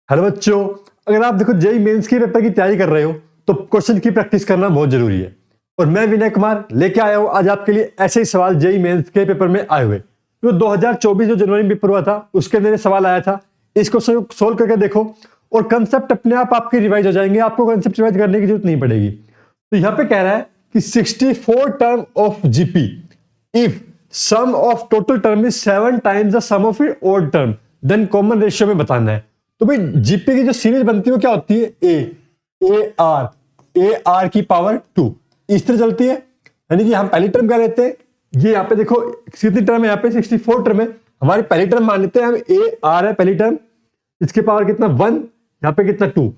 Hello बच्चों, अगर आप देखो जेईई मेंस के पेपर की तैयारी कर रहे हो तो क्वेश्चन की प्रैक्टिस करना बहुत जरूरी है। और मैं विनय कुमार लेके आया हूं आज आपके लिए ऐसे ही सवाल जेईई मेंस के पेपर में आए हुए। तो 2024 जो जनवरी में पेपर हुआ था उसके अंदर सवाल आया था। इस क्वेश्चन को सोल्व करके देखो और कंसेप्ट अपने आप आपके रिवाइज हो जाएंगे, आपको कंसेप्ट रिवाइज करने की जरूरत नहीं पड़ेगी। तो यहाँ पे कह रहा है कि 64 term of GP if sum of total term is 7 times the sum of odd term then common ratio में बताना है। तो भाई जीपी की जो सीरीज बनती है वो क्या होती है, ए आर की पावर 2 इस तरह चलती है। यानी कि हम पहली टर्म क्या लेते हैं, ये यहाँ पे देखो कितनी टर्म है, यहाँ पे 64 टर्म है। हमारी पहली टर्म मान लेते हैं हम ए आर है पहली टर्म, इसके पावर कितना 1, यहाँ पे कितना 2,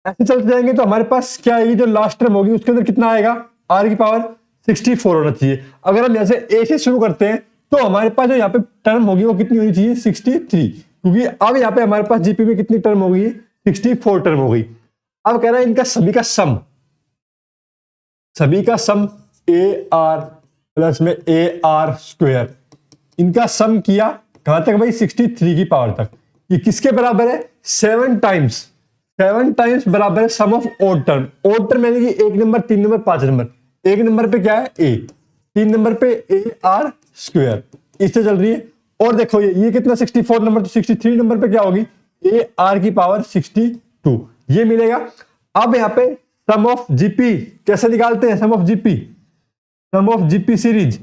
ऐसे चलते जाएंगे तो हमारे पास क्या है, जो लास्ट टर्म होगी उसके अंदर कितना आएगा, आर की पावर 64 होना चाहिए। अगर हम यहाँ से ए से शुरू करते हैं तो हमारे पास जो यहाँ पे टर्म होगी वो कितनी होनी चाहिए 63, क्योंकि अब यहाँ पे हमारे पास जीपी में कितनी टर्म होगी 64 टर्म हो गई। अब कह रहा है इनका सभी का सम ए आर प्लस में ए आर स्क्वायर, इनका सम किया कहां तक भाई 63 की पावर तक। ये किसके बराबर है, 7 टाइम्स बराबर है सम ऑफ ऑड टर्म यानी कि 1 नंबर 3 नंबर 5 नंबर। 1 नंबर पे क्या है ए, 3 नंबर पे ए आर स्क्वायर, इससे चल रही है। और देखो ये कितना 64 नंबर, तो 63 नंबर पे क्या होगी ए आर की पावर 62, ये मिलेगा। अब यहाँ पे सम ऑफ जीपी कैसे निकालते हैं, sum of GP series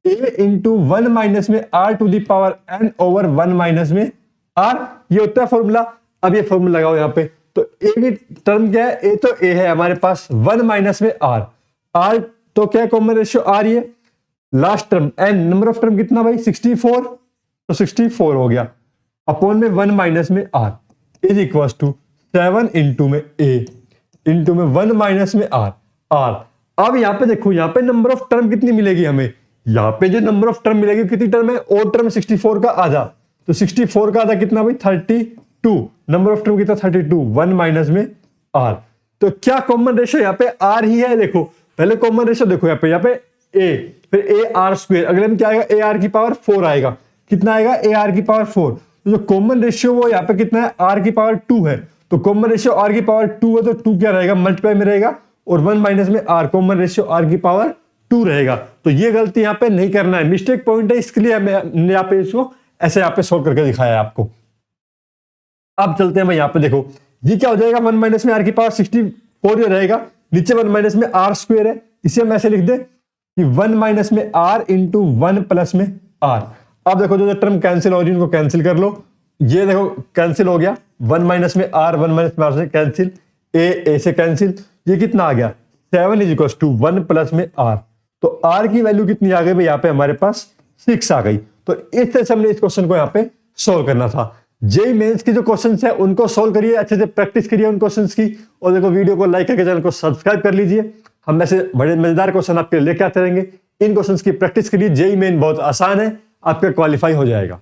A into 1 minus में R to the power N over 1 minus में आर, ये होता है फॉर्मूला। अब ये फॉर्मूला लगाओ यहाँ पे, तो ए की टर्म क्या है, ए तो ए है हमारे पास 1 माइनस में आर तो क्या कॉमन रेशियो आर, ये last term n number of term कितना भाई 64, तो 64 हो गया अपॉन में 1 माइनस में R is equal to 7 into में ए इंटू में 1 माइनस में आर। अब यहाँ पे देखो, यहाँ पे नंबर ऑफ टर्म कितनी मिलेगी हमें, यहाँ पे जो नंबर ऑफ टर्म मिलेगी कितनी टर्म है, ओड टर्म 64 का आधा, तो 64 का आधा कितना भाई 32, नंबर ऑफ टर्म कितना 32, 1 माइनस में आर। तो क्या कॉमन रेशियो यहाँ पे आर ही है। देखो पहले कॉमन रेशियो देखो, यहाँ पे ए फिर ए आर स्क्वायर, अगले में क्या आएगा ए आर की पावर 4 आएगा, कितना आएगा ए आर की पावर 4। तो जो कॉमन रेशियो वो यहाँ पे कितना है आर की पावर 2 है, तो कॉमन रेशियो आर की पावर 2 है तो 2 क्या रहेगा मल्टीप्लाई में रहेगा और 1 माइनस में आर, कॉमन रेशियो आर की पावर 2 रहेगा। तो ये गलती यहाँ पे नहीं करना है, मिस्टेक पॉइंट है, इसके लिए मैंने यहाँ पे इसको ऐसे यहाँ पे सोल्व करके दिखाया है आपको। अब चलते हैं भाई, यहाँ पे देखो ये क्या हो जाएगा 1 माइनस में आर की पावर 64 ये रहेगा, नीचे 1 माइनस में आर स्क्वायर है, इसे हम ऐसे लिख दे कि 1 माइनस में आर इंटू 1 प्लस में आर। अब देखो जो टर्म कैंसिल हो रही है उनको कैंसिल कर लो, ये देखो कैंसिल हो गया, 1 माइनस में आर 1 माइनस में आर से कैंसिल, ए से कैंसिल, ये कितना आ गया 7 इज इक्वल टू 1 प्लस में आर। तो आर की वैल्यू कितनी आ गई भाई, यहाँ पे हमारे पास 6 आ गई। तो इस तरह से हमने इस क्वेश्चन को यहाँ पे सोल्व करना था। जेईई मेंस की जो क्वेश्चंस है उनको सोल्व करिए, अच्छे से प्रैक्टिस करिए उन क्वेश्चंस की, और देखो वीडियो को लाइक करके चैनल को सब्सक्राइब कर लीजिए। हम ऐसे बड़े मजेदार क्वेश्चन आपके लेके आते रहेंगे। इन क्वेश्चंस की प्रैक्टिस करिए, जेईई मेन बहुत आसान है, आपका क्वालिफाई हो जाएगा।